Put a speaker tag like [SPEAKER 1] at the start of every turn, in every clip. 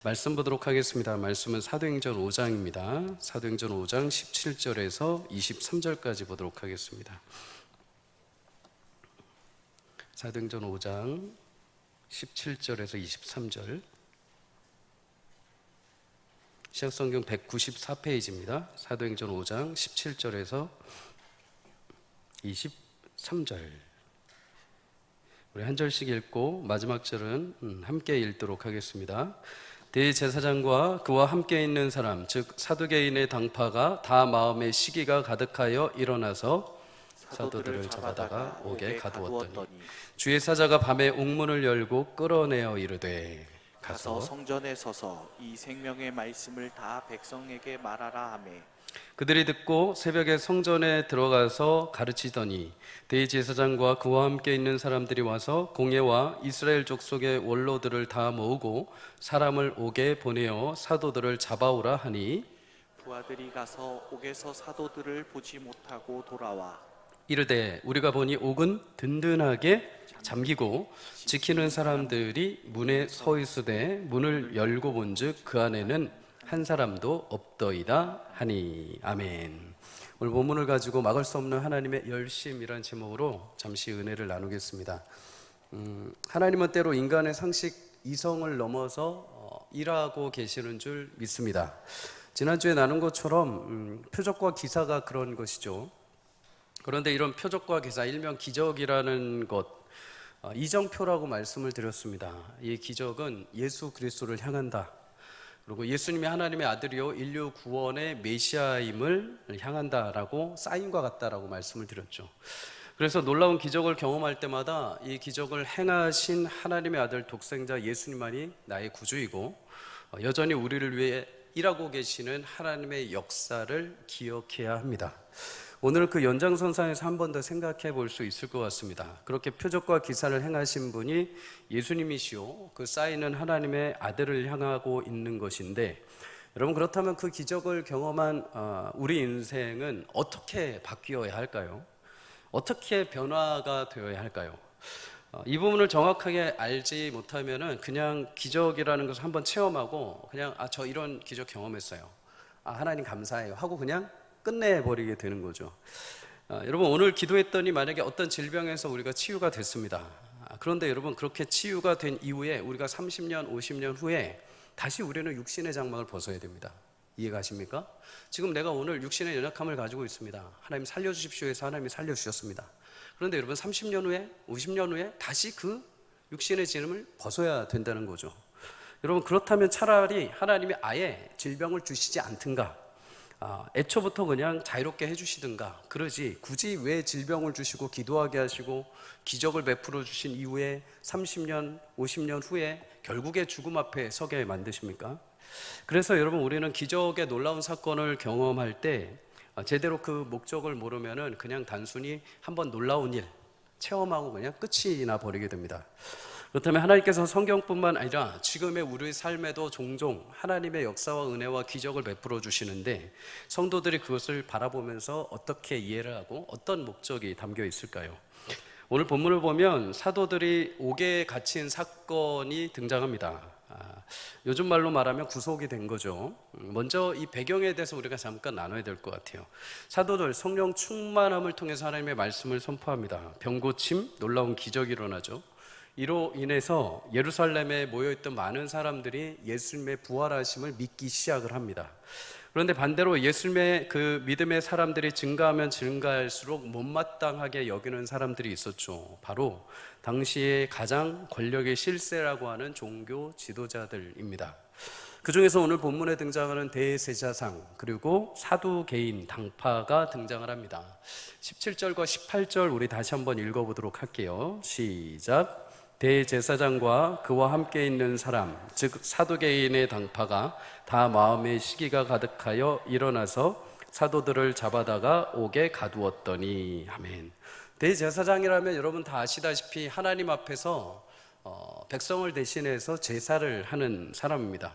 [SPEAKER 1] 말씀 보도록 하겠습니다. 말씀은 사도행전 5장입니다. 사도행전 5장 17절에서 23절까지 보도록 하겠습니다. 사도행전 5장 17절에서 23절, 신약성경 194페이지입니다. 사도행전 5장 17절에서 23절. 우리 한 절씩 읽고 마지막 절은 함께 읽도록 하겠습니다. 대제사장과 그와 함께 있는 사람, 즉 사두개인의 당파가 다 마음의 시기가 가득하여 일어나서 사도들을 잡아다가 옥에 가두었더니 주의 사자가 밤에 옥문을 열고 끌어내어 이르되
[SPEAKER 2] 가서 성전에 서서 이 생명의 말씀을 다 백성에게 말하라 하매
[SPEAKER 1] 그들이 듣고 새벽에 성전에 들어가서 가르치더니 대제사장과 그와 함께 있는 사람들이 와서 공회와 이스라엘 족속의 원로들을 다 모으고 사람을 옥에 보내어 사도들을 잡아오라 하니
[SPEAKER 2] 부하들이 가서 옥에서 사도들을 보지 못하고 돌아와
[SPEAKER 1] 이르되 우리가 보니 옥은 든든하게 잠기고 지키는 사람들이 문에 서 있으되 문을 열고 본즉 그 안에는 한 사람도 없더이다 하니. 아멘. 오늘 본문을 가지고 막을 수 없는 하나님의 열심이란 제목으로 잠시 은혜를 나누겠습니다. 하나님은 때로 인간의 상식 이성을 넘어서 일하고 계시는 줄 믿습니다. 지난주에 나눈 것처럼 표적과 기사가 그런 것이죠. 그런데 이런 표적과 기사, 일명 기적이라는 것, 이정표라고 말씀을 드렸습니다. 이 기적은 예수 그리스도를 향한다. 그리고 예수님이 하나님의 아들이요 인류 구원의 메시아임을 향한다라고 사인과 같다라고 말씀을 드렸죠. 그래서 놀라운 기적을 경험할 때마다 이 기적을 행하신 하나님의 아들 독생자 예수님만이 나의 구주이고 여전히 우리를 위해 일하고 계시는 하나님의 역사를 기억해야 합니다. 오늘 그 연장선상에서 한 번 더 생각해 볼 수 있을 것 같습니다. 그렇게 표적과 기사를 행하신 분이 예수님이시오, 그 사인은 하나님의 아들을 향하고 있는 것인데, 여러분 그렇다면 그 기적을 경험한 우리 인생은 어떻게 바뀌어야 할까요? 어떻게 변화가 되어야 할까요? 이 부분을 정확하게 알지 못하면은 그냥 기적이라는 것을 한번 체험하고 그냥 저 이런 기적 경험했어요, 하나님 감사해요 하고 그냥 끝내버리게 되는 거죠. 여러분 오늘 기도했더니 만약에 어떤 질병에서 우리가 치유가 됐습니다. 그런데 여러분 그렇게 치유가 된 이후에 우리가 30년 50년 후에 다시 우리는 육신의 장막을 벗어야 됩니다. 이해가십니까? 지금 내가 오늘 육신의 연약함을 가지고 있습니다. 하나님 살려주십시오 해서 하나님이 살려주셨습니다. 그런데 여러분 30년 후에 50년 후에 다시 그 육신의 짐을 벗어야 된다는 거죠. 여러분 그렇다면 차라리 하나님이 아예 질병을 주시지 않든가, 애초부터 그냥 자유롭게 해주시든가, 그러지 굳이 왜 질병을 주시고 기도하게 하시고 기적을 베풀어 주신 이후에 30년 50년 후에 결국에 죽음 앞에 서게 만드십니까? 그래서 여러분 우리는 기적의 놀라운 사건을 경험할 때 제대로 그 목적을 모르면은 그냥 단순히 한번 놀라운 일 체험하고 그냥 끝이 나 버리게 됩니다. 그렇다면 하나님께서 성경뿐만 아니라 지금의 우리의 삶에도 종종 하나님의 역사와 은혜와 기적을 베풀어 주시는데 성도들이 그것을 바라보면서 어떻게 이해를 하고 어떤 목적이 담겨 있을까요? 오늘 본문을 보면 사도들이 옥에 갇힌 사건이 등장합니다. 요즘 말로 말하면 구속이 된 거죠. 먼저 이 배경에 대해서 우리가 잠깐 나눠야 될 것 같아요. 사도들 성령 충만함을 통해서 하나님의 말씀을 선포합니다. 병고침, 놀라운 기적이 일어나죠. 이로 인해서 예루살렘에 모여있던 많은 사람들이 예수님의 부활하심을 믿기 시작을 합니다. 그런데 반대로 예수님의 그 믿음의 사람들이 증가하면 증가할수록 못마땅하게 여기는 사람들이 있었죠. 바로 당시에 가장 권력의 실세라고 하는 종교 지도자들입니다. 그 중에서 오늘 본문에 등장하는 대제사장 그리고 사두개인 당파가 등장을 합니다. 17절과 18절 우리 다시 한번 읽어보도록 할게요. 시작. 대제사장과 그와 함께 있는 사람, 즉 사두개인의 당파가 다 마음의 시기가 가득하여 일어나서 사도들을 잡아다가 옥에 가두었더니. 아멘. 대제사장이라면 여러분 다 아시다시피 하나님 앞에서 백성을 대신해서 제사를 하는 사람입니다.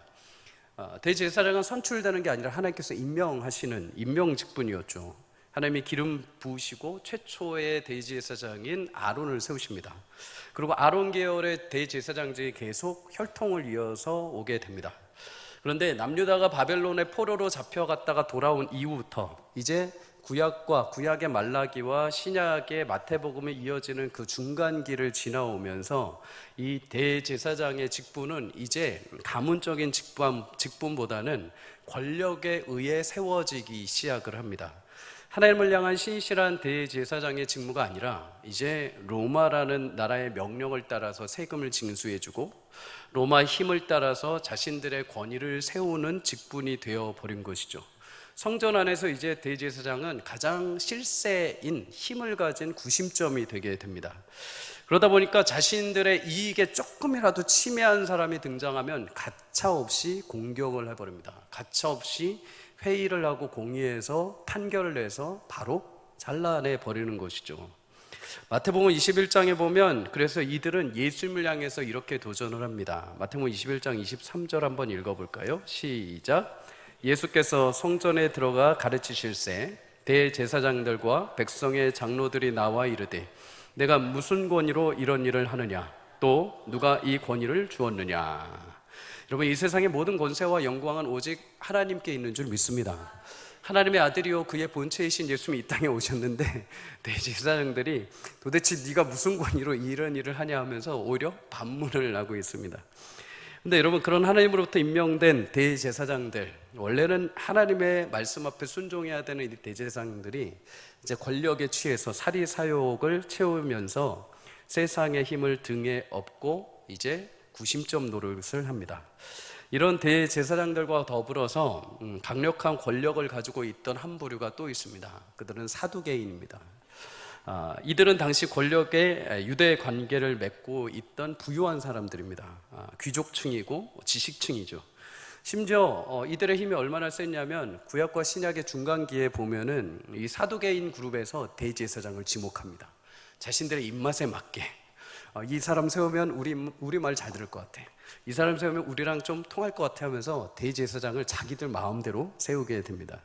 [SPEAKER 1] 대제사장은 선출되는 게 아니라 하나님께서 임명하시는 임명직분이었죠. 하나님이 기름 부으시고 최초의 대제사장인 아론을 세우십니다. 그리고 아론 계열의 대제사장직이 계속 혈통을 이어서 오게 됩니다. 그런데 남유다가 바벨론의 포로로 잡혀갔다가 돌아온 이후부터 이제 구약의 말라기와 신약의 마태복음에 이어지는 그 중간기를 지나오면서 이 대제사장의 직분은 이제 가문적인 직분보다는 권력에 의해 세워지기 시작을 합니다. 하나님을 향한 신실한 대제사장의 직무가 아니라 이제 로마라는 나라의 명령을 따라서 세금을 징수해주고 로마의 힘을 따라서 자신들의 권위를 세우는 직분이 되어버린 것이죠. 성전 안에서 이제 대제사장은 가장 실세인 힘을 가진 구심점이 되게 됩니다. 그러다 보니까 자신들의 이익에 조금이라도 침해한 사람이 등장하면 가차없이 공격을 해버립니다. 가차없이 회의를 하고 공의해서 판결을 내서 바로 잘라내 버리는 것이죠. 마태복음 21장에 보면 그래서 이들은 예수님을 향해서 이렇게 도전을 합니다. 마태복음 21장 23절 한번 읽어볼까요? 시작. 예수께서 성전에 들어가 가르치실새 대제사장들과 백성의 장로들이 나와 이르되 내가 무슨 권위로 이런 일을 하느냐 또 누가 이 권위를 주었느냐. 여러분, 이 세상의 모든 권세와 영광은 오직 하나님께 있는 줄 믿습니다. 하나님의 아들이요 그의 본체이신 예수님이 이 땅에 오셨는데 대제사장들이 도대체 네가 무슨 권위로 이런 일을 하냐 하면서 오히려 반문을 하고 있습니다. 근데 여러분, 그런 하나님으로부터 임명된 대제사장들, 원래는 하나님의 말씀 앞에 순종해야 되는 이 대제사장들이 이제 권력에 취해서 사리사욕을 채우면서 세상의 힘을 등에 업고 이제 구심점 노릇을 합니다. 이런 대제사장들과 더불어서 강력한 권력을 가지고 있던 한 부류가 또 있습니다. 그들은 사두개인입니다. 이들은 당시 권력의 유대 관계를 맺고 있던 부유한 사람들입니다. 귀족층이고 지식층이죠. 심지어 이들의 힘이 얼마나 셌냐면 구약과 신약의 중간기에 보면은 이 사두개인 그룹에서 대제사장을 지목합니다. 자신들의 입맛에 맞게 이 사람 세우면 우리 말 잘 들을 것 같아. 이 사람 세우면 우리랑 좀 통할 것 같아 하면서 대제사장을 자기들 마음대로 세우게 됩니다.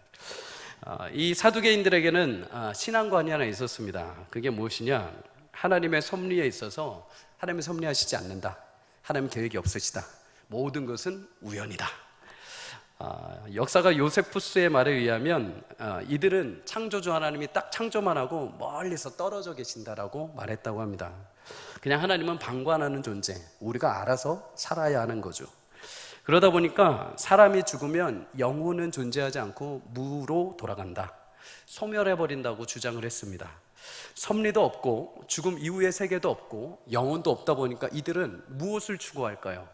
[SPEAKER 1] 이 사두개인들에게는 신앙관이 하나 있었습니다. 그게 무엇이냐? 하나님의 섭리에 있어서 하나님이 섭리하시지 않는다. 하나님 계획이 없으시다. 모든 것은 우연이다. 역사가 요세푸스의 말에 의하면 이들은 창조주 하나님이 딱 창조만 하고 멀리서 떨어져 계신다라고 말했다고 합니다. 그냥 하나님은 방관하는 존재, 우리가 알아서 살아야 하는 거죠. 그러다 보니까 사람이 죽으면 영혼은 존재하지 않고 무로 돌아간다, 소멸해버린다고 주장을 했습니다. 섭리도 없고 죽음 이후의 세계도 없고 영혼도 없다 보니까 이들은 무엇을 추구할까요?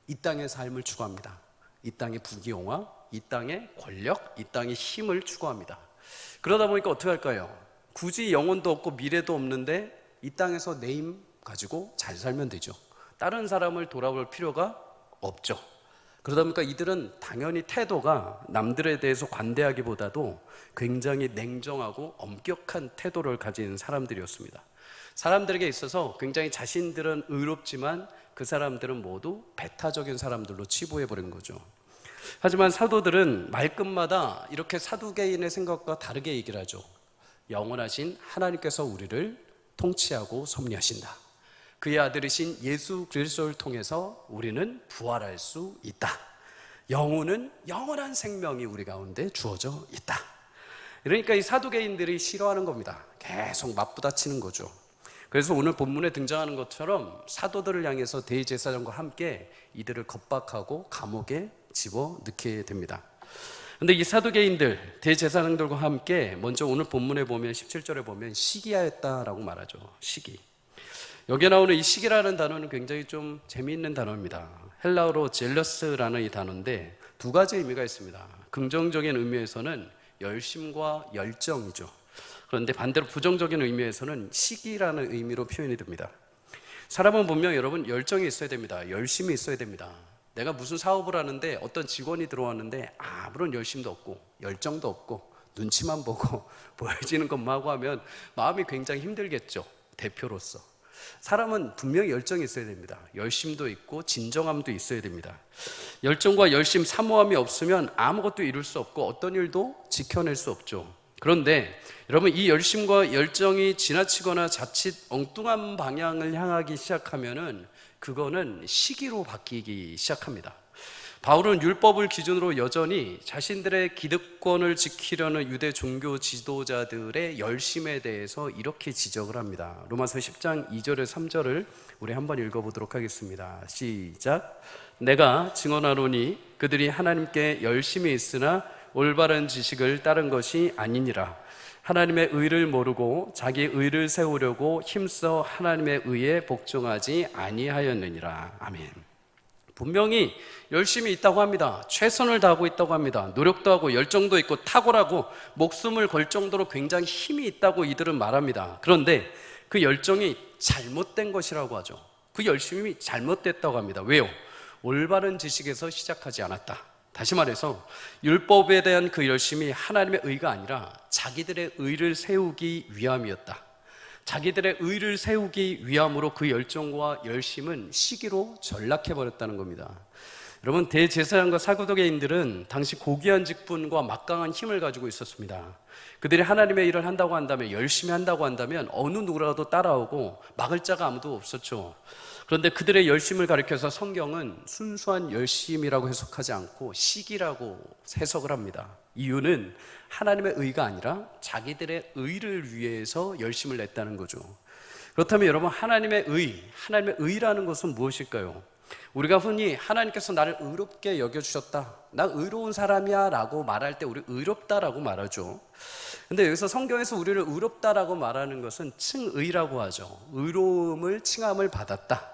[SPEAKER 1] 이 땅의 삶을 추구합니다. 이 땅의 부귀영화, 이 땅의 권력, 이 땅의 힘을 추구합니다. 그러다 보니까 어떻게 할까요? 굳이 영혼도 없고 미래도 없는데 이 땅에서 내 힘 가지고 잘 살면 되죠. 다른 사람을 돌아볼 필요가 없죠. 그러다 보니까 이들은 당연히 태도가 남들에 대해서 관대하기보다도 굉장히 냉정하고 엄격한 태도를 가진 사람들이었습니다. 사람들에게 있어서 굉장히 자신들은 의롭지만 그 사람들은 모두 배타적인 사람들로 치부해버린 거죠. 하지만 사도들은 말끝마다 이렇게 사두개인의 생각과 다르게 얘기를 하죠. 영원하신 하나님께서 우리를 통치하고 섭리하신다. 그의 아들이신 예수 그리스도를 통해서 우리는 부활할 수 있다. 영혼은 영원한 생명이 우리 가운데 주어져 있다. 그러니까 이 사두개인들이 싫어하는 겁니다. 계속 맞부딪히는 거죠. 그래서 오늘 본문에 등장하는 것처럼 사도들을 향해서 대제사장과 함께 이들을 겁박하고 감옥에 집어넣게 됩니다. 그런데 이 사두개인들, 대제사장들과 함께 먼저 오늘 본문에 보면 17절에 보면 시기하였다라고 말하죠. 시기. 여기에 나오는 이 시기라는 단어는 굉장히 좀 재미있는 단어입니다. 헬라어로 젤러스라는 이 단어인데 두 가지 의미가 있습니다. 긍정적인 의미에서는 열심과 열정이죠. 그런데 반대로 부정적인 의미에서는 시기라는 의미로 표현이 됩니다. 사람은 분명 여러분 열정이 있어야 됩니다. 열심이 있어야 됩니다. 내가 무슨 사업을 하는데 어떤 직원이 들어왔는데 아무런 열심도 없고 열정도 없고 눈치만 보고 보여지는 것만 하고 하면 마음이 굉장히 힘들겠죠. 대표로서. 사람은 분명히 열정이 있어야 됩니다. 열심도 있고 진정함도 있어야 됩니다. 열정과 열심, 사모함이 없으면 아무것도 이룰 수 없고 어떤 일도 지켜낼 수 없죠. 그런데 여러분, 이 열심과 열정이 지나치거나 자칫 엉뚱한 방향을 향하기 시작하면은 그거는 시기로 바뀌기 시작합니다. 바울은 율법을 기준으로 여전히 자신들의 기득권을 지키려는 유대 종교 지도자들의 열심에 대해서 이렇게 지적을 합니다. 로마서 10장 2절에 3절을 우리 한번 읽어보도록 하겠습니다. 시작. 내가 증언하노니 그들이 하나님께 열심히 있으나 올바른 지식을 따른 것이 아니니라. 하나님의 의를 모르고 자기 의를 세우려고 힘써 하나님의 의에 복종하지 아니하였느니라. 아멘. 분명히 열심히 있다고 합니다. 최선을 다하고 있다고 합니다. 노력도 하고 열정도 있고 탁월하고 목숨을 걸 정도로 굉장히 힘이 있다고 이들은 말합니다. 그런데 그 열정이 잘못된 것이라고 하죠. 그 열심이 잘못됐다고 합니다. 왜요? 올바른 지식에서 시작하지 않았다. 다시 말해서 율법에 대한 그 열심이 하나님의 의가 아니라 자기들의 의를 세우기 위함이었다. 자기들의 의를 세우기 위함으로 그 열정과 열심은 시기로 전락해버렸다는 겁니다. 여러분, 대제사장과 사도계인들은 당시 고귀한 직분과 막강한 힘을 가지고 있었습니다. 그들이 하나님의 일을 한다고 한다면, 열심히 한다고 한다면 어느 누구라도 따라오고 막을 자가 아무도 없었죠. 그런데 그들의 열심을 가리켜서 성경은 순수한 열심이라고 해석하지 않고 시기라고 해석을 합니다. 이유는 하나님의 의가 아니라 자기들의 의를 위해서 열심을 냈다는 거죠. 그렇다면 여러분, 하나님의 의라는 것은 무엇일까요? 우리가 흔히 하나님께서 나를 의롭게 여겨주셨다, 나 의로운 사람이야 라고 말할 때 우리 의롭다라고 말하죠. 근데 여기서 성경에서 우리를 의롭다라고 말하는 것은 칭의라고 하죠. 의로움을, 칭함을 받았다.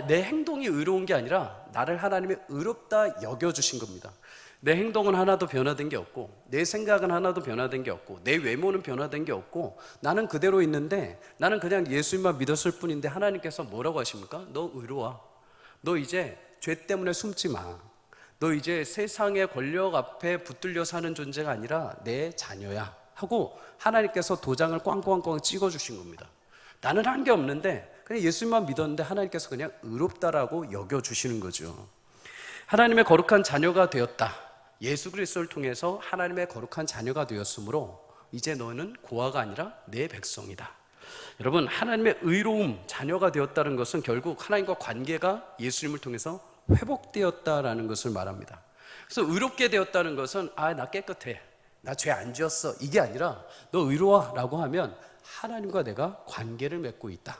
[SPEAKER 1] 내 행동이 의로운 게 아니라 나를 하나님이 의롭다 여겨주신 겁니다. 내 행동은 하나도 변화된 게 없고, 내 생각은 하나도 변화된 게 없고, 내 외모는 변화된 게 없고, 나는 그대로 있는데 나는 그냥 예수님만 믿었을 뿐인데 하나님께서 뭐라고 하십니까? 너 의로워. 너 이제 죄 때문에 숨지 마. 너 이제 세상의 권력 앞에 붙들려 사는 존재가 아니라 내 자녀야 하고 하나님께서 도장을 꽝꽝꽝 찍어주신 겁니다. 나는 한 게 없는데 그냥 예수님만 믿었는데 하나님께서 그냥 의롭다라고 여겨주시는 거죠. 하나님의 거룩한 자녀가 되었다. 예수 그리스도를 통해서 하나님의 거룩한 자녀가 되었으므로 이제 너는 고아가 아니라 내 백성이다. 여러분, 하나님의 의로움, 자녀가 되었다는 것은 결국 하나님과 관계가 예수님을 통해서 회복되었다라는 것을 말합니다. 그래서 의롭게 되었다는 것은 나 깨끗해, 나 죄 안 지었어, 이게 아니라 너 의로워 라고 하면 하나님과 내가 관계를 맺고 있다.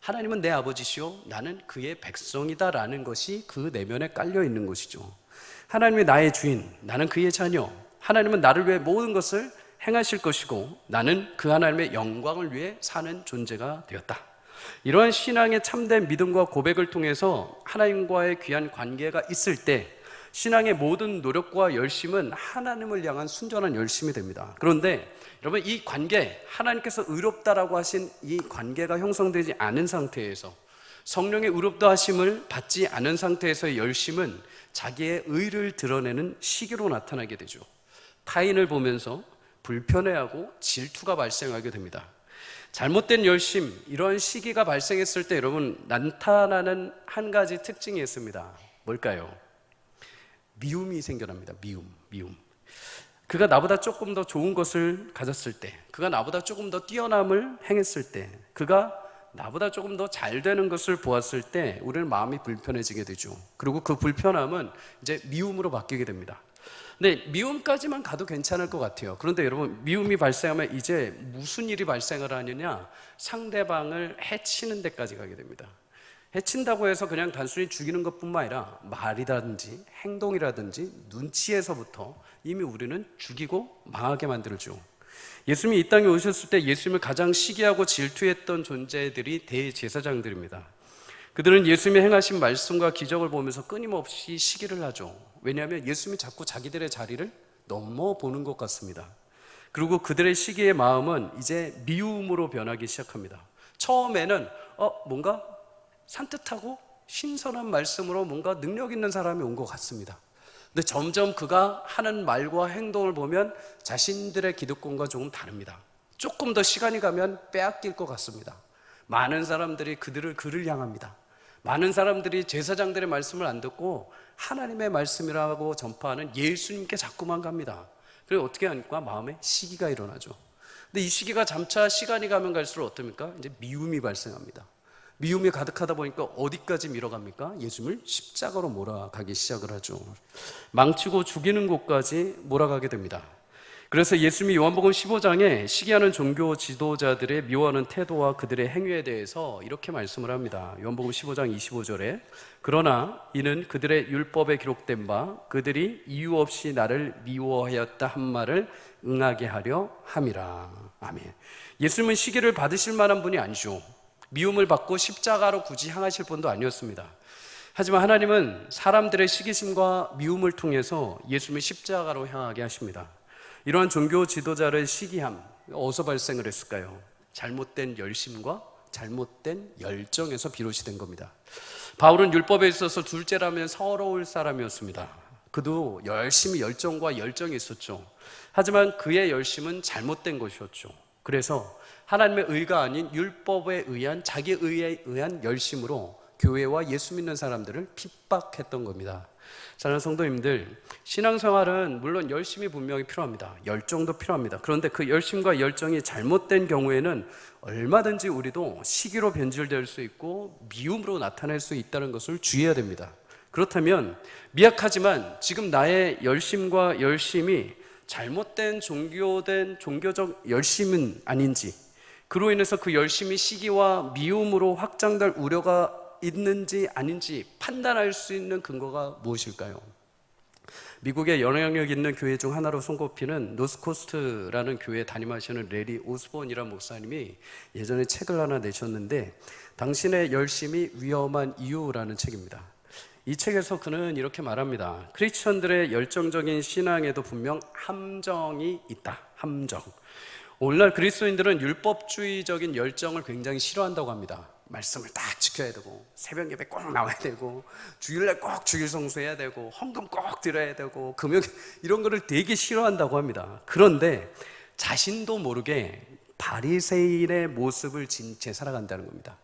[SPEAKER 1] 하나님은 내 아버지시오, 나는 그의 백성이다 라는 것이 그 내면에 깔려 있는 것이죠. 하나님이 나의 주인, 나는 그의 자녀. 하나님은 나를 위해 모든 것을 행하실 것이고 나는 그 하나님의 영광을 위해 사는 존재가 되었다. 이러한 신앙의 참된 믿음과 고백을 통해서 하나님과의 귀한 관계가 있을 때 신앙의 모든 노력과 열심은 하나님을 향한 순전한 열심이 됩니다. 그런데 여러분, 이 관계, 하나님께서 의롭다라고 하신 이 관계가 형성되지 않은 상태에서, 성령의 의롭다 하심을 받지 않은 상태에서의 열심은 자기의 의를 드러내는 시기로 나타나게 되죠. 타인을 보면서 불편해하고 질투가 발생하게 됩니다. 잘못된 열심, 이런 시기가 발생했을 때 여러분, 나타나는 한 가지 특징이 있습니다. 뭘까요? 미움이 생겨납니다. 미움. 그가 나보다 조금 더 좋은 것을 가졌을 때, 그가 나보다 조금 더 뛰어남을 행했을 때, 그가 나보다 조금 더 잘 되는 것을 보았을 때 우리는 마음이 불편해지게 되죠. 그리고 그 불편함은 이제 미움으로 바뀌게 됩니다. 근데 미움까지만 가도 괜찮을 것 같아요. 그런데 여러분, 미움이 발생하면 이제 무슨 일이 발생을 하느냐? 상대방을 해치는 데까지 가게 됩니다. 해친다고 해서 그냥 단순히 죽이는 것뿐만 아니라 말이라든지 행동이라든지 눈치에서부터 이미 우리는 죽이고 망하게 만들죠. 예수님이 이 땅에 오셨을 때 예수님을 가장 시기하고 질투했던 존재들이 대제사장들입니다. 그들은 예수님이 행하신 말씀과 기적을 보면서 끊임없이 시기를 하죠. 왜냐하면 예수님이 자꾸 자기들의 자리를 넘어보는 것 같습니다. 그리고 그들의 시기의 마음은 이제 미움으로 변하기 시작합니다. 처음에는 뭔가 산뜻하고 신선한 말씀으로 뭔가 능력 있는 사람이 온 것 같습니다. 근데 점점 그가 하는 말과 행동을 보면 자신들의 기득권과 조금 다릅니다. 조금 더 시간이 가면 빼앗길 것 같습니다. 많은 사람들이 그를 향합니다. 많은 사람들이 제사장들의 말씀을 안 듣고 하나님의 말씀이라고 전파하는 예수님께 자꾸만 갑니다. 그래서 어떻게 하니까 마음에 시기가 일어나죠. 근데 이 시기가 점차 시간이 가면 갈수록 어떻습니까? 이제 미움이 발생합니다. 미움이 가득하다 보니까 어디까지 밀어갑니까? 예수님을 십자가로 몰아가기 시작을 하죠. 망치고 죽이는 곳까지 몰아가게 됩니다. 그래서 예수님이 요한복음 15장에 시기하는 종교 지도자들의 미워하는 태도와 그들의 행위에 대해서 이렇게 말씀을 합니다. 요한복음 15장 25절에 그러나 이는 그들의 율법에 기록된 바 그들이 이유 없이 나를 미워하였다 한 말을 응하게 하려 함이라. 아멘. 예수님은 시기를 받으실 만한 분이 아니죠. 미움을 받고 십자가로 굳이 향하실 분도 아니었습니다. 하지만 하나님은 사람들의 시기심과 미움을 통해서 예수님을 십자가로 향하게 하십니다. 이러한 종교 지도자의 시기함, 어디서 발생을 했을까요? 잘못된 열심과 잘못된 열정에서 비롯이 된 겁니다. 바울은 율법에 있어서 둘째라면 서러울 사람이었습니다. 그도 열심히 열정과 열정이 있었죠. 하지만 그의 열심은 잘못된 것이었죠. 그래서 하나님의 의가 아닌 율법에 의한 자기 의에 의한 열심으로 교회와 예수 믿는 사람들을 핍박했던 겁니다. 사랑하는 성도님들, 신앙생활은 물론 열심이 분명히 필요합니다. 열정도 필요합니다. 그런데 그 열심과 열정이 잘못된 경우에는 얼마든지 우리도 시기로 변질될 수 있고 미움으로 나타날 수 있다는 것을 주의해야 됩니다. 그렇다면 미약하지만 지금 나의 열심과 열심이 잘못된 종교적 열심은 아닌지, 그로 인해서 그 열심이 시기와 미움으로 확장될 우려가 있는지 아닌지 판단할 수 있는 근거가 무엇일까요? 미국의 영향력 있는 교회 중 하나로 손꼽히는 노스코스트라는 교회에 담임하시는 레리 오스본이라는 목사님이 예전에 책을 하나 내셨는데 당신의 열심이 위험한 이유라는 책입니다. 이 책에서 그는 이렇게 말합니다. 크리스천들의 열정적인 신앙에도 분명 함정이 있다. 함정. 오늘날 그리스도인들은 율법주의적인 열정을 굉장히 싫어한다고 합니다. 말씀을 딱 지켜야 되고 새벽 예배 꼭 나와야 되고 주일날 꼭 주일 성수해야 되고 헌금 꼭 드려야 되고 금요 이런 거를 되게 싫어한다고 합니다. 그런데 자신도 모르게 바리새인의 모습을 진 채 살아간다는 겁니다.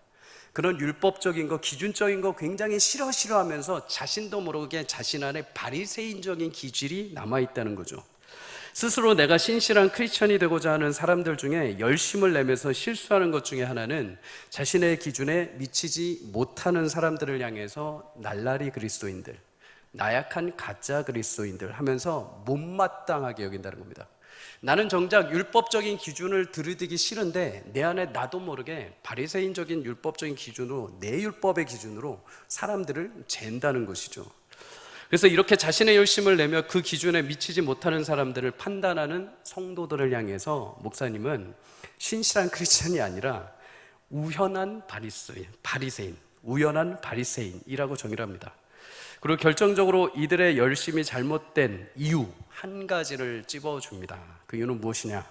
[SPEAKER 1] 그런 율법적인 거, 기준적인 거 굉장히 싫어하면서 자신도 모르게 자신 안에 바리새인적인 기질이 남아있다는 거죠. 스스로 내가 신실한 크리스천이 되고자 하는 사람들 중에 열심을 내면서 실수하는 것 중에 하나는 자신의 기준에 미치지 못하는 사람들을 향해서 날라리 그리스도인들, 나약한 가짜 그리스도인들 하면서 못마땅하게 여긴다는 겁니다. 나는 정작 율법적인 기준을 들이대기 싫은데 내 안에 나도 모르게 바리새인적인 율법적인 기준으로, 내 율법의 기준으로 사람들을 잰다는 것이죠. 그래서 이렇게 자신의 열심을 내며 그 기준에 미치지 못하는 사람들을 판단하는 성도들을 향해서 목사님은 신실한 크리스천이 아니라 우연한 바리새인, 우연한 바리새인이라고 정의를 합니다. 그리고 결정적으로 이들의 열심이 잘못된 이유 한 가지를 찝어줍니다. 그 이유는 무엇이냐?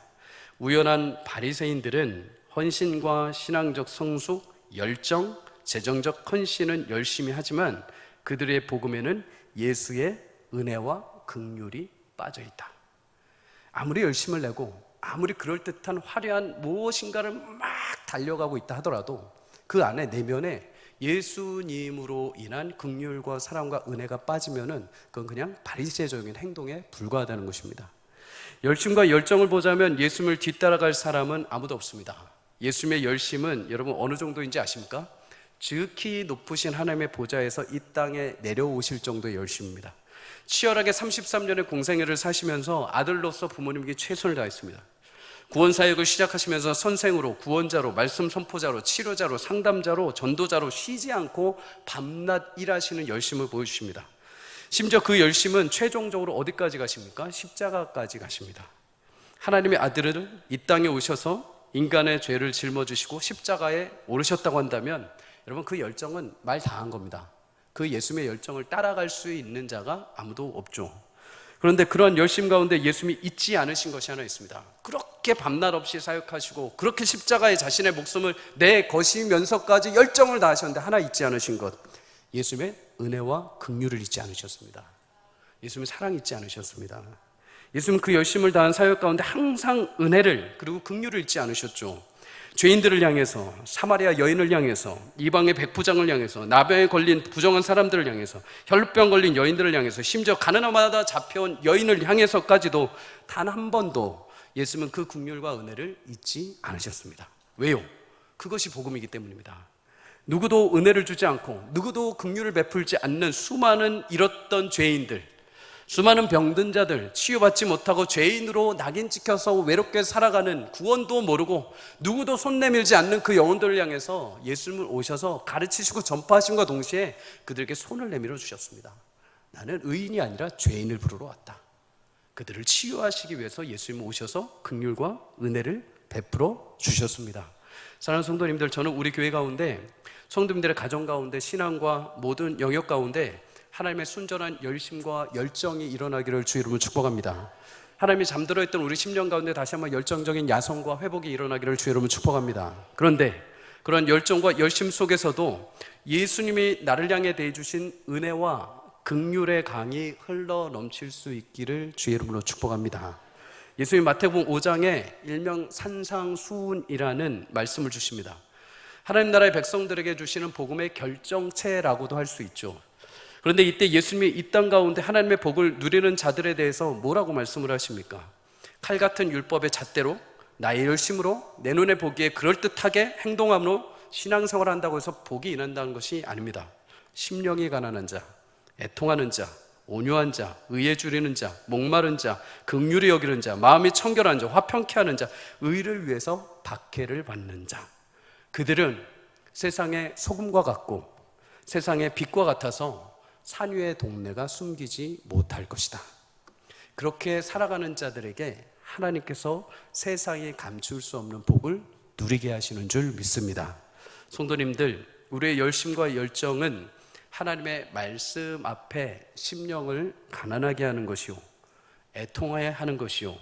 [SPEAKER 1] 우연한 바리새인들은 헌신과 신앙적 성숙, 열정, 재정적 헌신은 열심히 하지만 그들의 복음에는 예수의 은혜와 긍휼이 빠져있다. 아무리 열심을 내고 아무리 그럴듯한 화려한 무엇인가를 막 달려가고 있다 하더라도 그 안에 내면에 예수님으로 인한 긍휼과 사랑과 은혜가 빠지면은 그건 그냥 바리새적인 행동에 불과하다는 것입니다. 열심과 열정을 보자면 예수님을 뒤따라갈 사람은 아무도 없습니다. 예수님의 열심은 여러분 어느 정도인지 아십니까? 지극히 높으신 하나님의 보좌에서 이 땅에 내려오실 정도의 열심입니다. 치열하게 33년의 공생애를 사시면서 아들로서 부모님께 최선을 다했습니다. 구원사역을 시작하시면서 선생으로, 구원자로, 말씀 선포자로, 치료자로, 상담자로, 전도자로 쉬지 않고 밤낮 일하시는 열심을 보여주십니다. 심지어 그 열심은 최종적으로 어디까지 가십니까? 십자가까지 가십니다. 하나님의 아들을 이 땅에 오셔서 인간의 죄를 짊어지시고 십자가에 오르셨다고 한다면 여러분 그 열정은 말 다 한 겁니다. 그 예수님의 열정을 따라갈 수 있는 자가 아무도 없죠. 그런데 그런 열심 가운데 예수님이 잊지 않으신 것이 하나 있습니다. 그렇게 밤낮 없이 사역하시고 그렇게 십자가에 자신의 목숨을 내거시면서까지 열정을 다하셨는데 하나 잊지 않으신 것, 예수님의 은혜와 긍휼을 잊지 않으셨습니다. 예수님의 사랑 잊지 않으셨습니다. 예수님은 그 열심을 다한 사역 가운데 항상 은혜를 그리고 긍휼을 잊지 않으셨죠. 죄인들을 향해서, 사마리아 여인을 향해서, 이방의 백부장을 향해서, 나병에 걸린 부정한 사람들을 향해서, 혈병 걸린 여인들을 향해서, 심지어 가늠하다 잡혀온 여인을 향해서까지도 단 한 번도 예수님은 그 긍휼과 은혜를 잊지 않으셨습니다. 왜요? 그것이 복음이기 때문입니다. 누구도 은혜를 주지 않고 누구도 긍휼을 베풀지 않는 수많은 잃었던 죄인들, 수많은 병든 자들, 치유받지 못하고 죄인으로 낙인 찍혀서 외롭게 살아가는, 구원도 모르고 누구도 손 내밀지 않는 그 영혼들을 향해서 예수님을 오셔서 가르치시고 전파하심과 동시에 그들에게 손을 내밀어 주셨습니다. 나는 의인이 아니라 죄인을 부르러 왔다. 그들을 치유하시기 위해서 예수님은 오셔서 긍휼과 은혜를 베풀어 주셨습니다. 사랑하는 성도님들, 저는 우리 교회 가운데, 성도님들의 가정 가운데, 신앙과 모든 영역 가운데 하나님의 순전한 열심과 열정이 일어나기를 주의 이름으로 축복합니다. 하나님이 잠들어 있던 우리 심령 가운데 다시 한번 열정적인 야성과 회복이 일어나기를 주의 이름으로 축복합니다. 그런데 그런 열정과 열심 속에서도 예수님이 나를 향해 대해주신 은혜와 긍휼의 강이 흘러 넘칠 수 있기를 주의 이름으로 축복합니다. 예수님 마태복음 5장에 일명 산상수훈이라는 말씀을 주십니다. 하나님 나라의 백성들에게 주시는 복음의 결정체라고도 할 수 있죠. 그런데 이때 예수님이 이 땅 가운데 하나님의 복을 누리는 자들에 대해서 뭐라고 말씀을 하십니까? 칼 같은 율법의 잣대로, 나의 열심으로, 내 눈에 보기에 그럴듯하게 행동함으로 신앙생활을 한다고 해서 복이 임한다는 것이 아닙니다. 심령이 가난한 자, 애통하는 자, 온유한 자, 의에 주리는 자, 목마른 자, 긍휼히 여기는 자, 마음이 청결한 자, 화평케 하는 자, 의를 위해서 박해를 받는 자, 그들은 세상의 소금과 같고 세상의 빛과 같아서 산 위의 동네가 숨기지 못할 것이다. 그렇게 살아가는 자들에게 하나님께서 세상이 감출 수 없는 복을 누리게 하시는 줄 믿습니다. 성도님들, 우리의 열심과 열정은 하나님의 말씀 앞에 심령을 가난하게 하는 것이요, 애통하게 하는 것이요,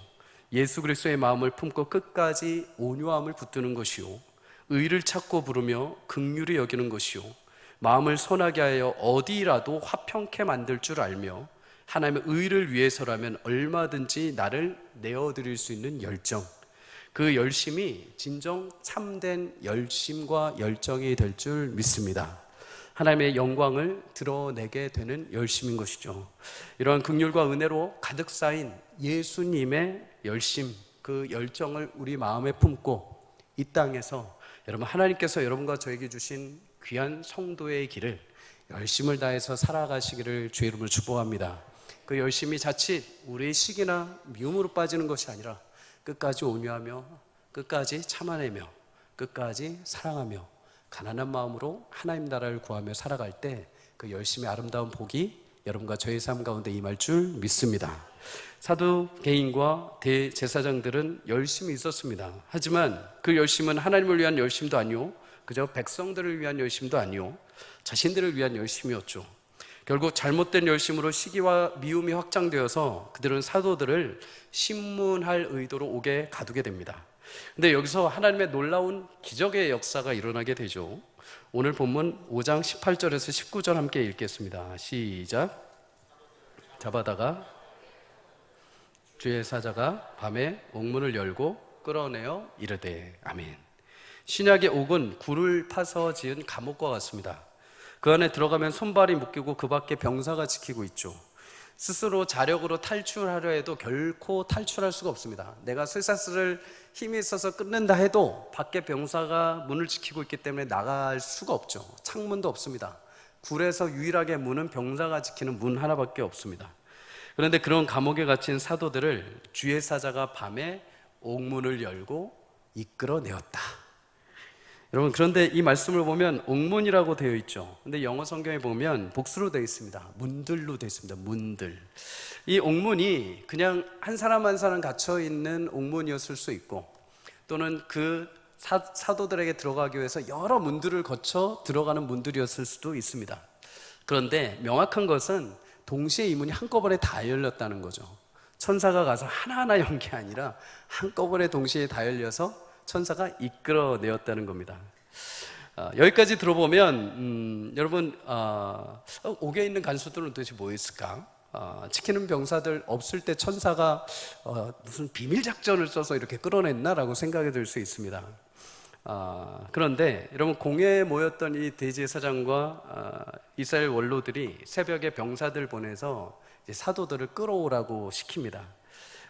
[SPEAKER 1] 예수 그리스도의 마음을 품고 끝까지 온유함을 붙드는 것이요, 의를 찾고 부르며 긍휼히 여기는 것이요, 마음을 선하게 하여 어디라도 화평케 만들 줄 알며 하나님의 의를 위해서라면 얼마든지 나를 내어드릴 수 있는 열정, 그 열심이 진정 참된 열심과 열정이 될 줄 믿습니다. 하나님의 영광을 드러내게 되는 열심인 것이죠. 이러한 긍휼과 은혜로 가득 쌓인 예수님의 열심, 그 열정을 우리 마음에 품고 이 땅에서 여러분, 하나님께서 여러분과 저에게 주신 귀한 성도의 길을 열심을 다해서 살아가시기를 주의 이름으로 축복합니다. 그 열심이 자칫 우리의 시기나 미움으로 빠지는 것이 아니라 끝까지 온유하며 끝까지 참아내며 끝까지 사랑하며 가난한 마음으로 하나님 나라를 구하며 살아갈 때 그 열심의 아름다운 복이 여러분과 저의 삶 가운데 임할 줄 믿습니다. 사도개인과 대제사장들은 열심이 있었습니다. 하지만 그 열심은 하나님을 위한 열심도 아니요, 그저 백성들을 위한 열심도 아니요, 자신들을 위한 열심이었죠. 결국 잘못된 열심으로 시기와 미움이 확장되어서 그들은 사도들을 신문할 의도로 옥에 가두게 됩니다. 근데 여기서 하나님의 놀라운 기적의 역사가 일어나게 되죠. 오늘 본문 5장 18절에서 19절 함께 읽겠습니다. 시작. 잡아다가 주의 사자가 밤에 옥문을 열고 끌어내어 이르되. 아멘. 신약의 옥은 굴을 파서 지은 감옥과 같습니다. 그 안에 들어가면 손발이 묶이고 그 밖에 병사가 지키고 있죠. 스스로 자력으로 탈출하려 해도 결코 탈출할 수가 없습니다. 내가 쇠사슬을 힘이 있어서 끊는다 해도 밖에 병사가 문을 지키고 있기 때문에 나갈 수가 없죠. 창문도 없습니다. 굴에서 유일하게 문은 병사가 지키는 문 하나밖에 없습니다. 그런데 그런 감옥에 갇힌 사도들을 주의 사자가 밤에 옥문을 열고 이끌어내었다. 여러분, 그런데 이 말씀을 보면 옥문이라고 되어 있죠. 근데 영어 성경에 보면 복수로 되어 있습니다. 문들로 되어 있습니다. 문들. 이 옥문이 그냥 한 사람 한 사람 갇혀 있는 옥문이었을 수 있고, 또는 그 사도들에게 들어가기 위해서 여러 문들을 거쳐 들어가는 문들이었을 수도 있습니다. 그런데 명확한 것은 동시에 이 문이 한꺼번에 다 열렸다는 거죠. 천사가 가서 하나하나 연 게 아니라 한꺼번에 동시에 다 열려서 천사가 이끌어내었다는 겁니다. 여기까지 들어보면 여러분, 옥에 있는 간수들은 도대체 뭐였을까? 지키는 병사들 없을 때 천사가 무슨 비밀 작전을 써서 이렇게 끌어냈나라고 생각이 들 수 있습니다. 그런데 여러분, 공회에 모였던 이 대제사장과 이스라엘 원로들이 새벽에 병사들 보내서 이제 사도들을 끌어오라고 시킵니다.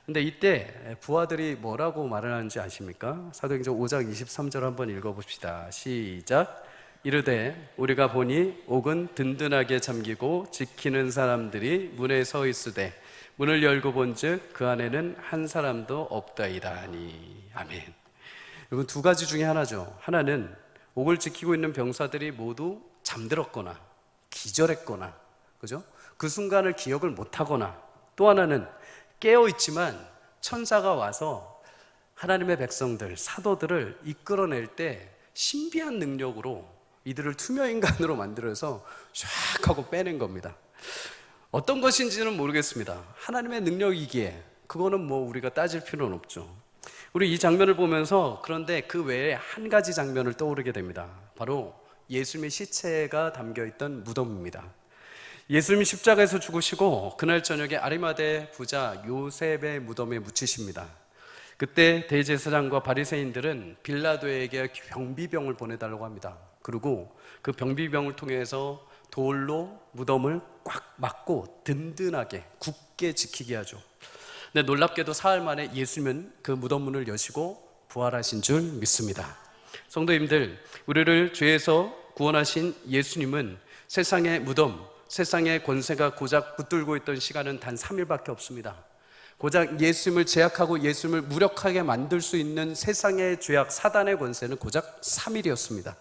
[SPEAKER 1] 근데 이때 부하들이 뭐라고 말을 하는지 아십니까? 사도행전 5장 23절 한번 읽어봅시다. 시작. 이르되 우리가 보니 옥은 든든하게 잠기고 지키는 사람들이 문에 서 있으되 문을 열고 본즉 그 안에는 한 사람도 없다이다 하니. 아멘. 여러분, 두 가지 중에 하나죠. 하나는 옥을 지키고 있는 병사들이 모두 잠들었거나 기절했거나, 그죠? 그 순간을 기억을 못하거나, 또 하나는 깨어있지만 천사가 와서 하나님의 백성들, 사도들을 이끌어낼 때 신비한 능력으로 이들을 투명인간으로 만들어서 샥 하고 빼낸 겁니다. 어떤 것인지는 모르겠습니다. 하나님의 능력이기에 그거는 뭐 우리가 따질 필요는 없죠. 우리 이 장면을 보면서 그런데 그 외에 한 가지 장면을 떠오르게 됩니다. 바로 예수님의 시체가 담겨있던 무덤입니다. 예수님이 십자가에서 죽으시고 그날 저녁에 아리마대 부자 요셉의 무덤에 묻히십니다. 그때 대제사장과 바리새인들은 빌라도에게 병비병을 보내달라고 합니다. 그리고 그 병비병을 통해서 돌로 무덤을 꽉 막고 든든하게 굳게 지키게 하죠. 근데 놀랍게도 사흘 만에 예수님은 그 무덤 문을 여시고 부활하신 줄 믿습니다. 성도님들, 우리를 죄에서 구원하신 예수님은 세상의 무덤, 세상의 권세가 고작 붙들고 있던 시간은 단 3일밖에 없습니다. 고작 예수님을 제약하고 예수님을 무력하게 만들 수 있는 세상의 죄악 사단의 권세는 고작 3일이었습니다.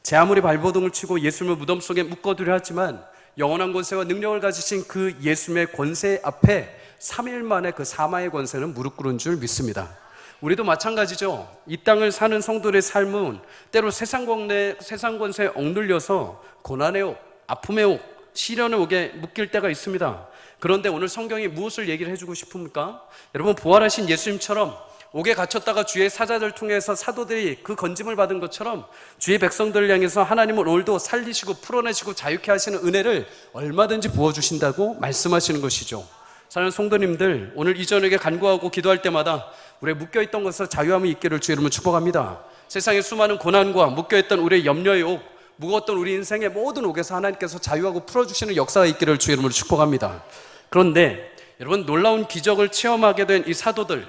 [SPEAKER 1] 제 아무리 발버둥을 치고 예수님을 무덤 속에 묶어두려 하지만 영원한 권세와 능력을 가지신 그 예수님의 권세 앞에 3일 만에 그 사마의 권세는 무릎 꿇은 줄 믿습니다. 우리도 마찬가지죠. 이 땅을 사는 성도들의 삶은 때로 세상 권세에 억눌려서 고난의 옥, 아픔의 옥, 시련의 옥에 묶일 때가 있습니다. 그런데 오늘 성경이 무엇을 얘기를 해주고 싶습니까? 여러분, 부활하신 예수님처럼 옥에 갇혔다가 주의 사자들 통해서 사도들이 그 건짐을 받은 것처럼 주의 백성들을 향해서 하나님은 오늘도 살리시고 풀어내시고 자유케 하시는 은혜를 얼마든지 부어주신다고 말씀하시는 것이죠. 사랑하는 성도님들, 오늘 이 저녁에 간구하고 기도할 때마다 우리의 묶여있던 것에서 자유함이 있기를 주의 이름으로 축복합니다. 세상의 수많은 고난과 묶여있던 우리의 염려의 옥, 무거웠던 우리 인생의 모든 옥에서 하나님께서 자유하고 풀어주시는 역사가 있기를 주의 이름으로 축복합니다. 그런데 여러분, 놀라운 기적을 체험하게 된 이 사도들,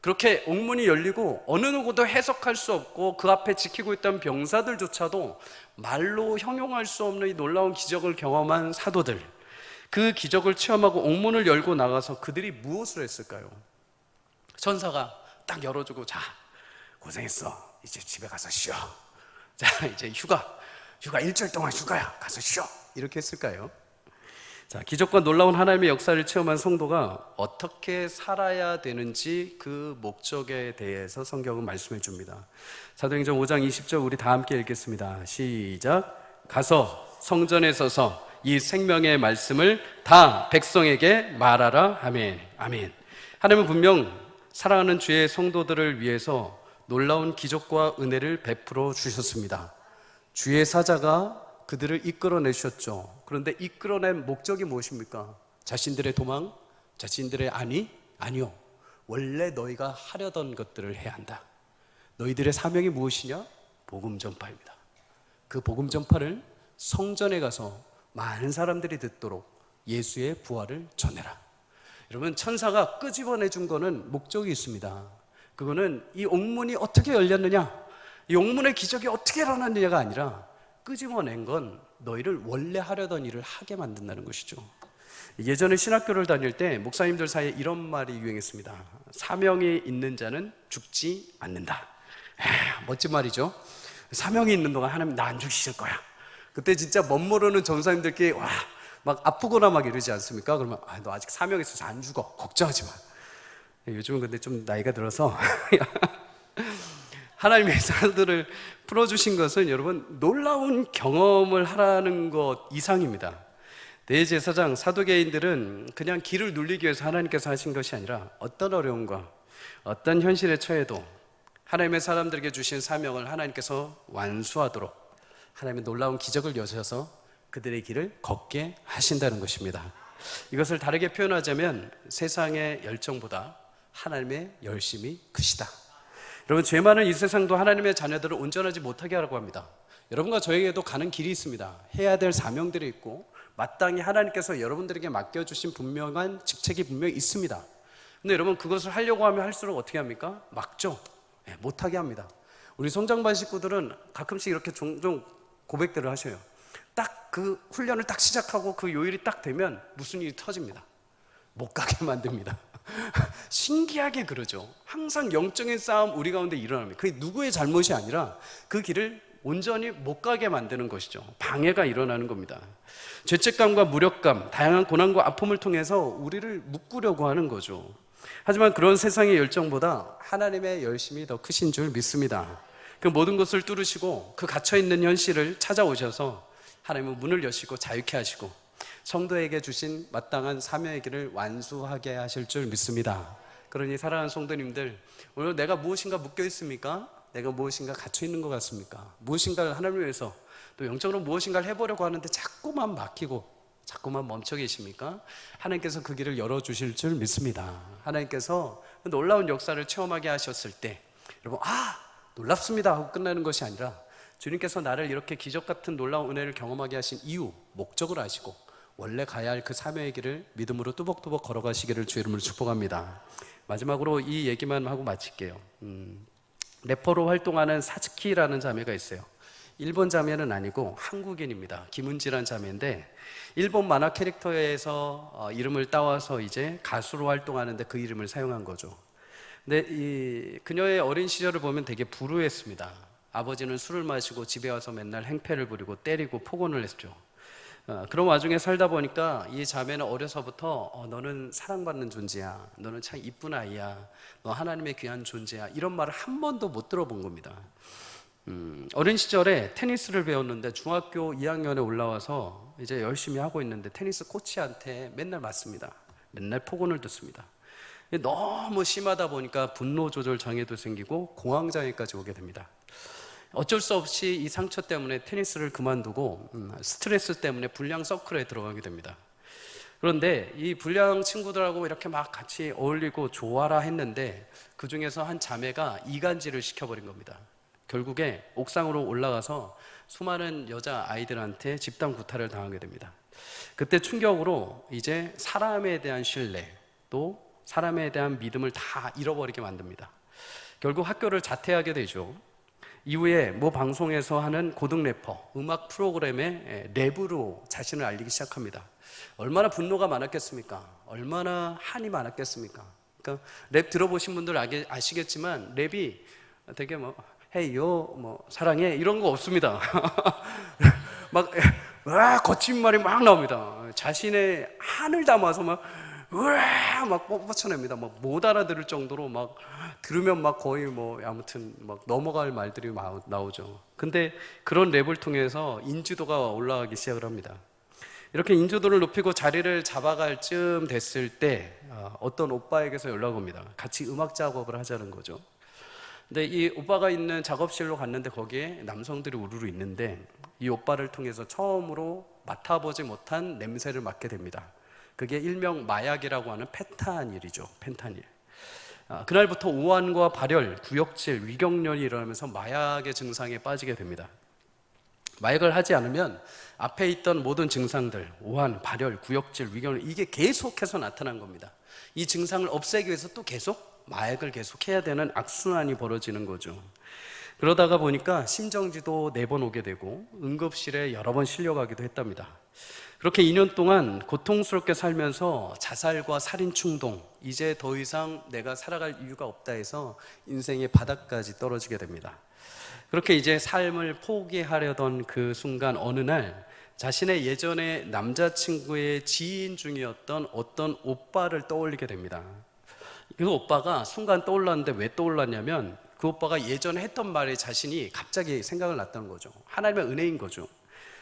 [SPEAKER 1] 그렇게 옥문이 열리고 어느 누구도 해석할 수 없고 그 앞에 지키고 있던 병사들조차도 말로 형용할 수 없는 이 놀라운 기적을 경험한 사도들, 그 기적을 체험하고 옥문을 열고 나가서 그들이 무엇을 했을까요? 천사가 딱 열어주고, 자, 고생했어, 이제 집에 가서 쉬어. 자, 이제 휴가 일주일 동안 휴가야, 가서 쉬어. 이렇게 했을까요? 자, 기적과 놀라운 하나님의 역사를 체험한 성도가 어떻게 살아야 되는지 그 목적에 대해서 성경은 말씀해 줍니다. 사도행전 5장 20절 우리 다 함께 읽겠습니다. 시작. 가서 성전에 서서 이 생명의 말씀을 다 백성에게 말하라. 아멘. 아멘. 하나님은 분명 사랑하는 주의 성도들을 위해서 놀라운 기적과 은혜를 베풀어 주셨습니다. 주의 사자가 그들을 이끌어내셨죠. 그런데 이끌어낸 목적이 무엇입니까? 자신들의 도망? 자신들의 아니요. 원래 너희가 하려던 것들을 해야 한다. 너희들의 사명이 무엇이냐? 복음 전파입니다. 그 복음 전파를 성전에 가서 많은 사람들이 듣도록 예수의 부활을 전해라. 여러분, 천사가 끄집어내 준 거는 목적이 있습니다. 그거는 이 옥문이 어떻게 열렸느냐, 이 옥문의 기적이 어떻게 일어났느냐가 아니라 끄집어낸 건 너희를 원래 하려던 일을 하게 만든다는 것이죠. 예전에 신학교를 다닐 때 목사님들 사이에 이런 말이 유행했습니다. 사명이 있는 자는 죽지 않는다. 멋진 말이죠. 사명이 있는 동안 하나님 나 안 죽이실 거야. 그때 진짜 멋모르는 전사님들끼리 막 아프거나 막 이러지 않습니까? 그러면 너 아직 사명 있어서 안 죽어, 걱정하지 마. 요즘은 근데 좀 나이가 들어서 하나님의 사람들을 풀어주신 것은 여러분 놀라운 경험을 하라는 것 이상입니다. 대제사장 사두개인들은 그냥 길을 눌리기 위해서 하나님께서 하신 것이 아니라 어떤 어려움과 어떤 현실에 처해도 하나님의 사람들에게 주신 사명을 하나님께서 완수하도록 하나님의 놀라운 기적을 여셔서 그들의 길을 걷게 하신다는 것입니다. 이것을 다르게 표현하자면 세상의 열정보다 하나님의 열심이 크시다. 여러분, 죄 많은 이 세상도 하나님의 자녀들을 온전하지 못하게 하라고 합니다. 여러분과 저에게도 가는 길이 있습니다. 해야 될 사명들이 있고 마땅히 하나님께서 여러분들에게 맡겨주신 분명한 직책이 분명히 있습니다. 근데 여러분, 그것을 하려고 하면 할수록 어떻게 합니까? 막죠. 못하게 합니다. 우리 성장반 식구들은 가끔씩 이렇게 종종 고백들을 하셔요. 딱 그 훈련을 딱 시작하고 그 요일이 딱 되면 무슨 일이 터집니다. 못 가게 만듭니다. 신기하게 그러죠. 항상 영적인 싸움 우리 가운데 일어납니다. 그게 누구의 잘못이 아니라 그 길을 온전히 못 가게 만드는 것이죠. 방해가 일어나는 겁니다. 죄책감과 무력감, 다양한 고난과 아픔을 통해서 우리를 묶으려고 하는 거죠. 하지만 그런 세상의 열정보다 하나님의 열심이 더 크신 줄 믿습니다. 그 모든 것을 뚫으시고 그 갇혀있는 현실을 찾아오셔서 하나님은 문을 여시고 자유케 하시고 성도에게 주신 마땅한 사명의 길을 완수하게 하실 줄 믿습니다. 그러니 사랑하는 성도님들, 오늘 내가 무엇인가 묶여 있습니까? 내가 무엇인가 갇혀 있는 것 같습니까? 무엇인가를 하나님을 위해서 또 영적으로 무엇인가를 해보려고 하는데 자꾸만 막히고 자꾸만 멈춰 계십니까? 하나님께서 그 길을 열어주실 줄 믿습니다. 하나님께서 놀라운 역사를 체험하게 하셨을 때 여러분 놀랍습니다 하고 끝나는 것이 아니라 주님께서 나를 이렇게 기적 같은 놀라운 은혜를 경험하게 하신 이유, 목적을 아시고 원래 가야 할 그 사명의 길을 믿음으로 뚜벅뚜벅 걸어가시기를 주의 이름으로 축복합니다. 마지막으로 이 얘기만 하고 마칠게요. 래퍼로 활동하는 사츠키라는 자매가 있어요. 일본 자매는 아니고 한국인입니다. 김은지라는 자매인데 일본 만화 캐릭터에서 이름을 따와서 이제 가수로 활동하는데 그 이름을 사용한 거죠. 근데 그녀의 어린 시절을 보면 되게 불우했습니다. 아버지는 술을 마시고 집에 와서 맨날 행패를 부리고 때리고 폭언을 했죠. 그런 와중에 살다 보니까 이 자매는 어려서부터 너는 사랑받는 존재야, 너는 참 이쁜 아이야, 너 하나님의 귀한 존재야, 이런 말을 한 번도 못 들어본 겁니다. 어린 시절에 테니스를 배웠는데 중학교 2학년에 올라와서 이제 열심히 하고 있는데 테니스 코치한테 맨날 맞습니다. 맨날 폭언을 듣습니다. 너무 심하다 보니까 분노 조절 장애도 생기고 공황 장애까지 오게 됩니다. 어쩔 수 없이 이 상처 때문에 테니스를 그만두고 스트레스 때문에 불량 서클에 들어가게 됩니다. 그런데 이 불량 친구들하고 이렇게 막 같이 어울리고 좋아라 했는데 그 중에서 한 자매가 이간질을 시켜버린 겁니다. 결국에 옥상으로 올라가서 수많은 여자 아이들한테 집단 구타를 당하게 됩니다. 그때 충격으로 이제 사람에 대한 신뢰 또 사람에 대한 믿음을 다 잃어버리게 만듭니다. 결국 학교를 자퇴하게 되죠. 이후에 모 방송에서 하는 고등 래퍼 음악 프로그램에 랩으로 자신을 알리기 시작합니다. 얼마나 분노가 많았겠습니까? 얼마나 한이 많았겠습니까? 그러니까 랩 들어보신 분들 아시겠지만 랩이 되게 뭐 헤이요 뭐 사랑해 이런 거 없습니다. 막 거친 말이 막 나옵니다. 자신의 한을 담아서 막 뻗쳐냅니다. 막 못 알아들을 정도로 막 들으면 막 거의 뭐 아무튼 막 넘어갈 말들이 나오죠. 근데 그런 랩을 통해서 인지도가 올라가기 시작을 합니다. 이렇게 인지도를 높이고 자리를 잡아갈 쯤 됐을 때 어떤 오빠에게서 연락 옵니다. 같이 음악 작업을 하자는 거죠. 근데 이 오빠가 있는 작업실로 갔는데 거기에 남성들이 우르르 있는데 이 오빠를 통해서 처음으로 맡아보지 못한 냄새를 맡게 됩니다. 그게 일명 마약이라고 하는 펜타닐이죠. 펜타닐. 그날부터 오한과 발열, 구역질, 위경련이 일어나면서 마약의 증상에 빠지게 됩니다. 마약을 하지 않으면 앞에 있던 모든 증상들, 오한, 발열, 구역질, 위경련 이게 계속해서 나타난 겁니다. 이 증상을 없애기 위해서 또 계속 마약을 계속해야 되는 악순환이 벌어지는 거죠. 그러다가 보니까 심정지도 4번 오게 되고 응급실에 여러 번 실려가기도 했답니다. 그렇게 2년 동안 고통스럽게 살면서 자살과 살인 충동, 이제 더 이상 내가 살아갈 이유가 없다 해서 인생의 바닥까지 떨어지게 됩니다. 그렇게 이제 삶을 포기하려던 그 순간 어느 날 자신의 예전에 남자친구의 지인 중이었던 어떤 오빠를 떠올리게 됩니다. 그 오빠가 순간 떠올랐는데 왜 떠올랐냐면 그 오빠가 예전에 했던 말에 자신이 갑자기 생각을 났다는 거죠. 하나님의 은혜인 거죠.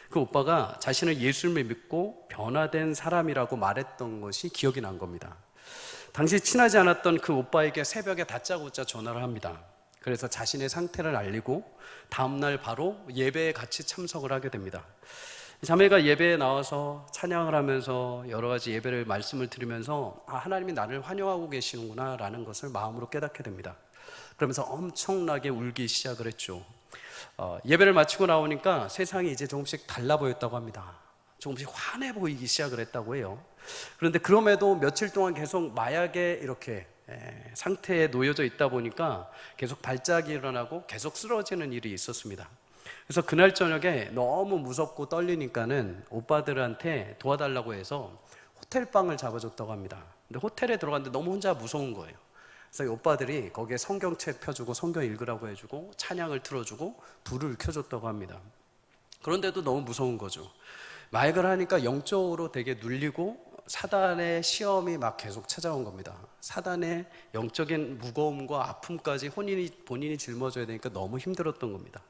[SPEAKER 1] 그 오빠가 자신을 예수님을 믿고 변화된 사람이라고 말했던 것이 기억이 난 겁니다. 당시 친하지 않았던 그 오빠에게 새벽에 다짜고짜 전화를 합니다. 그래서 자신의 상태를 알리고 다음날 바로 예배에 같이 참석을 하게 됩니다. 자매가 예배에 나와서 찬양을 하면서 여러 가지 예배를 말씀을 들으면서 하나님이 나를 환영하고 계시는구나 라는 것을 마음으로 깨닫게 됩니다. 그러면서 엄청나게 울기 시작을 했죠. 예배를 마치고 나오니까 세상이 이제 조금씩 달라 보였다고 합니다. 조금씩 환해 보이기 시작을 했다고 해요. 그런데 그럼에도 며칠 동안 계속 마약에 이렇게 상태에 놓여져 있다 보니까 계속 발작이 일어나고 계속 쓰러지는 일이 있었습니다. 그래서 그날 저녁에 너무 무섭고 떨리니까는 오빠들한테 도와달라고 해서 호텔방을 잡아줬다고 합니다. 근데 호텔에 들어갔는데 너무 혼자 무서운 거예요. 그래서 이 오빠들이 거기에 성경책 펴주고 성경 읽으라고 해주고 찬양을 틀어주고 불을 켜줬다고 합니다. 그런데도 너무 무서운 거죠. 마약을 하니까 영적으로 되게 눌리고 사단의 시험이 막 계속 찾아온 겁니다. 사단의 영적인 무거움과 아픔까지 본인이 짊어져야 되니까 너무 힘들었던 겁니다.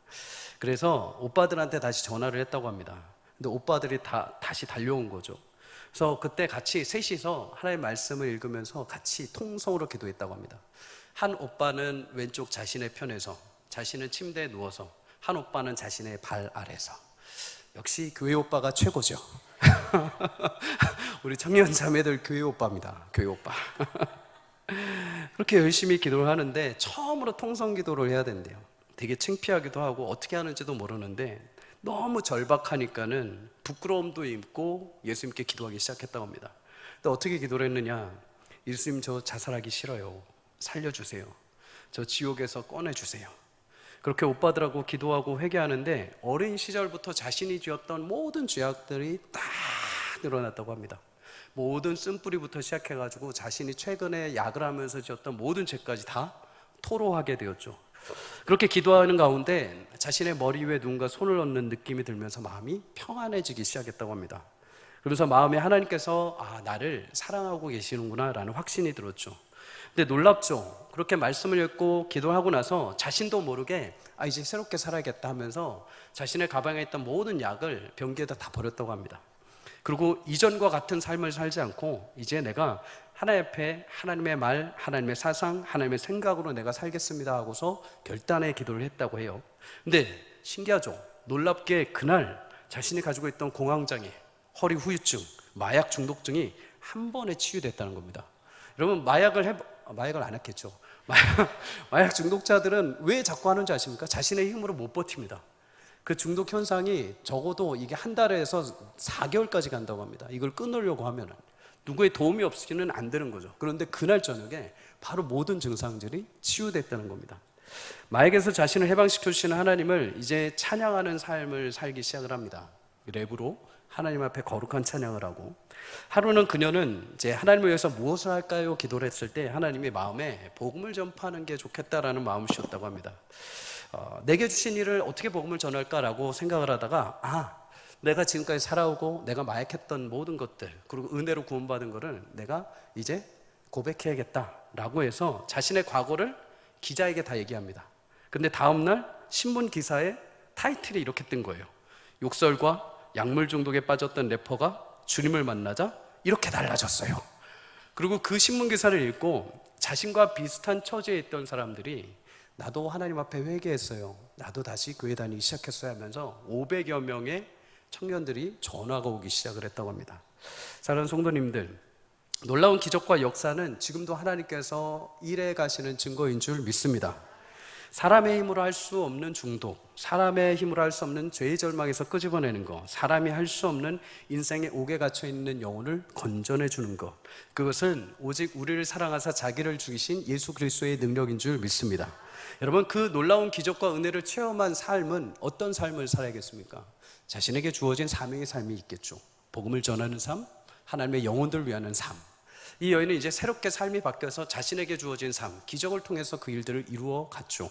[SPEAKER 1] 그래서 오빠들한테 다시 전화를 했다고 합니다. 근데 오빠들이 다시 달려온 거죠. 그래서 그때 같이 셋이서 하나님의 말씀을 읽으면서 같이 통성으로 기도했다고 합니다. 한 오빠는 왼쪽 자신의 편에서, 자신은 침대에 누워서, 한 오빠는 자신의 발 아래서. 역시 교회 오빠가 최고죠. 우리 청년 자매들 교회 오빠입니다. 교회 오빠. 그렇게 열심히 기도를 하는데 처음으로 통성 기도를 해야 된대요. 되게 창피하기도 하고 어떻게 하는지도 모르는데 너무 절박하니까는 부끄러움도 있고 예수님께 기도하기 시작했다고 합니다. 근데 어떻게 기도를 했느냐? 예수님, 저 자살하기 싫어요. 살려주세요. 저 지옥에서 꺼내주세요. 그렇게 오빠들하고 기도하고 회개하는데 어린 시절부터 자신이 지었던 모든 죄악들이 딱 늘어났다고 합니다. 모든 쓴뿌리부터 시작해가지고 자신이 최근에 약을 하면서 지었던 모든 죄까지 다 토로하게 되었죠. 그렇게 기도하는 가운데 자신의 머리 위에 누군가 손을 얹는 느낌이 들면서 마음이 평안해지기 시작했다고 합니다. 그러면서 마음에 하나님께서 나를 사랑하고 계시는구나 라는 확신이 들었죠. 근데 놀랍죠. 그렇게 말씀을 읽고 기도하고 나서 자신도 모르게 이제 새롭게 살아야겠다 하면서 자신의 가방에 있던 모든 약을 변기에다 다 버렸다고 합니다. 그리고 이전과 같은 삶을 살지 않고 이제 내가 하나님 앞에 하나님의 말, 하나님의 사상, 하나님의 생각으로 내가 살겠습니다 하고서 결단의 기도를 했다고 해요. 근데 신기하죠. 놀랍게 그날 자신이 가지고 있던 공황장애, 허리 후유증, 마약 중독증이 한 번에 치유됐다는 겁니다. 여러분 마약을 안 했겠죠. 마약 중독자들은 왜 자꾸 하는지 아십니까? 자신의 힘으로 못 버팁니다. 그 중독 현상이 적어도 이게 한 달에서 4개월까지 간다고 합니다. 이걸 끊으려고 하면은 누구의 도움이 없이는 안 되는 거죠. 그런데 그날 저녁에 바로 모든 증상들이 치유됐다는 겁니다. 마약에서 자신을 해방시켜 주시는 하나님을 이제 찬양하는 삶을 살기 시작을 합니다. 랩으로 하나님 앞에 거룩한 찬양을 하고, 하루는 그녀는 이제 하나님을 위해서 무엇을 할까요? 기도를 했을 때 하나님이 마음에 복음을 전파하는 게 좋겠다라는 마음이셨다고 합니다. 내게 주신 일을 어떻게 복음을 전할까라고 생각을 하다가 내가 지금까지 살아오고 내가 마약했던 모든 것들, 그리고 은혜로 구원받은 거를 내가 이제 고백해야겠다라고 해서 자신의 과거를 기자에게 다 얘기합니다. 근데 다음날 신문 기사에 타이틀이 이렇게 뜬 거예요. 욕설과 약물 중독에 빠졌던 래퍼가 주님을 만나자 이렇게 달라졌어요. 그리고 그 신문 기사를 읽고 자신과 비슷한 처지에 있던 사람들이 나도 하나님 앞에 회개했어요. 나도 다시 교회 다니기 시작했어요 하면서 500여 명의 청년들이 전화가 오기 시작을 했다고 합니다. 사랑하는 성도님들, 놀라운 기적과 역사는 지금도 하나님께서 일해 가시는 증거인 줄 믿습니다. 사람의 힘으로 할 수 없는 중독, 사람의 힘으로 할 수 없는 죄의 절망에서 끄집어내는 것, 사람이 할 수 없는 인생의 옥에 갇혀 있는 영혼을 건져내 주는 것, 그것은 오직 우리를 사랑하사 자기를 죽이신 예수 그리스도의 능력인 줄 믿습니다. 여러분, 그 놀라운 기적과 은혜를 체험한 삶은 어떤 삶을 살아야겠습니까? 자신에게 주어진 사명의 삶이 있겠죠. 복음을 전하는 삶, 하나님의 영혼들을 위하는 삶. 이 여인은 이제 새롭게 삶이 바뀌어서 자신에게 주어진 삶, 기적을 통해서 그 일들을 이루어 갔죠.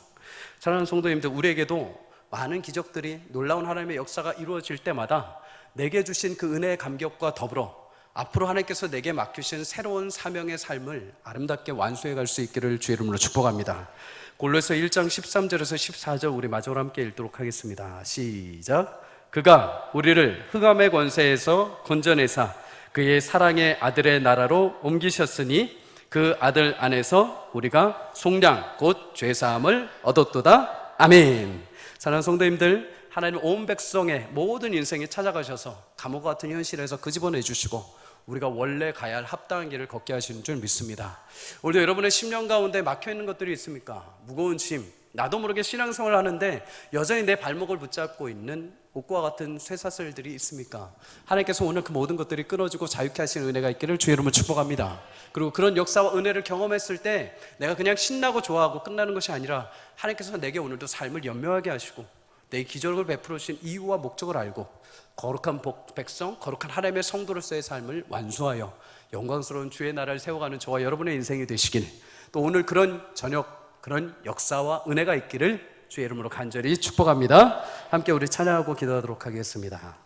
[SPEAKER 1] 사랑하는 성도님들, 우리에게도 많은 기적들이, 놀라운 하나님의 역사가 이루어질 때마다 내게 주신 그 은혜의 감격과 더불어 앞으로 하나님께서 내게 맡기신 새로운 사명의 삶을 아름답게 완수해 갈 수 있기를 주의 이름으로 축복합니다. 골로새 1장 13절에서 14절 우리 마저로 함께 읽도록 하겠습니다. 시작. 그가 우리를 흑암의 권세에서 건져내사 그의 사랑의 아들의 나라로 옮기셨으니 그 아들 안에서 우리가 속량 곧 죄사함을 얻었도다. 아멘. 사랑하는 성도님들, 하나님 온 백성의 모든 인생에 찾아가셔서 감옥과 같은 현실에서 끄집어내 주시고 우리가 원래 가야 할 합당한 길을 걷게 하시는 줄 믿습니다. 오늘도 여러분의 심령 가운데 막혀있는 것들이 있습니까? 무거운 짐, 나도 모르게 신앙생활을 하는데 여전히 내 발목을 붙잡고 있는 옥과 같은 쇠사슬들이 있습니까? 하나님께서 오늘 그 모든 것들이 끊어지고 자유케 하시는 은혜가 있기를 주의 이름으로 축복합니다. 그리고 그런 역사와 은혜를 경험했을 때 내가 그냥 신나고 좋아하고 끝나는 것이 아니라 하나님께서 내게 오늘도 삶을 연명하게 하시고 내 기적을 베풀으신 이유와 목적을 알고 거룩한 백성, 거룩한 하나님의 성도로서의 삶을 완수하여 영광스러운 주의 나라를 세워가는 저와 여러분의 인생이 되시길, 또 오늘 그런 저녁, 그런 역사와 은혜가 있기를 주의 이름으로 간절히 축복합니다. 함께 우리 찬양하고 기도하도록 하겠습니다.